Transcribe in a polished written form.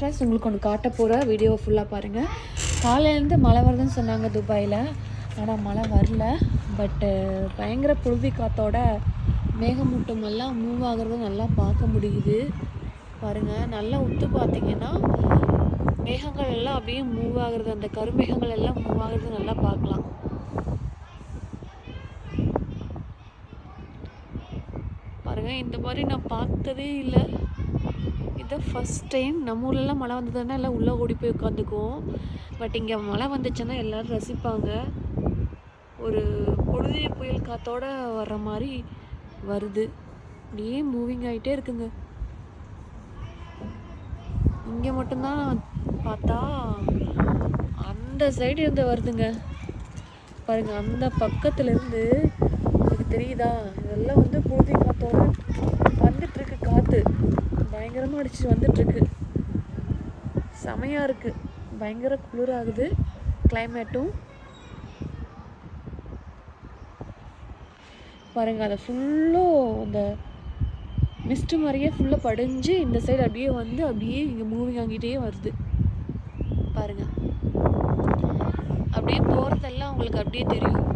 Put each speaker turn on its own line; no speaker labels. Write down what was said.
Friends, உங்களுக்கு ஒன்று காட்ட போகிற வீடியோவை ஃபுல்லாக பாருங்கள். காலையிலேருந்து மழை வருதுன்னு சொன்னாங்க துபாயில். ஆனால் மழை வரல. பட்டு பயங்கர புழுதி காற்றோட மேகமூட்டம் எல்லாம் மூவ் ஆகுறது நல்லா பார்க்க முடியுது. பாருங்கள், நல்லா உத்து பார்த்தீங்கன்னா மேகங்கள் எல்லாம் அப்படியே மூவ் ஆகுறது, அந்த கருமேகங்கள் எல்லாம் மூவ் ஆகுறது நல்லா பார்க்கலாம். பாருங்கள், இந்த மாதிரி நான் பார்த்ததே இல்லை. இதான் ஃபஸ்ட் டைம். நம்ம ஊர்லலாம் மழை வந்ததுன்னா எல்லாம் உள்ளே ஓடி போய் உட்காந்துக்குவோம். பட் இங்கே மழை வந்துச்சுன்னா எல்லோரும் ரசிப்பாங்க. ஒரு பொழுதிய புயல் காற்றோட வர்ற மாதிரி வருது. அப்படியே மூவிங் ஆகிட்டே இருக்குங்க. இங்கே மட்டும்தான் பார்த்தா அந்த சைடு இருந்து வருதுங்க. பாருங்கள், அந்த பக்கத்துலேருந்து உங்களுக்கு தெரியுதா? இதெல்லாம் வந்து பொழுதி காற்றோட வந்துட்டுருக்கு. காற்று பயங்கரமாக அடிச்சுட்டு வந்துட்டுருக்கு. செமையாக இருக்குது. பயங்கர குளிராகுது கிளைமேட்டும். பாருங்கள், அதை ஃபுல்லும் அந்த மிஸ்ட்டு மாதிரியே ஃபுல்லாக படிஞ்சு இந்த சைடு அப்படியே வந்து அப்படியே இங்கே மூவிங் ஆகிட்டே வருது. பாருங்கள், அப்படியே போகிறதெல்லாம் உங்களுக்கு அப்படியே தெரியும்.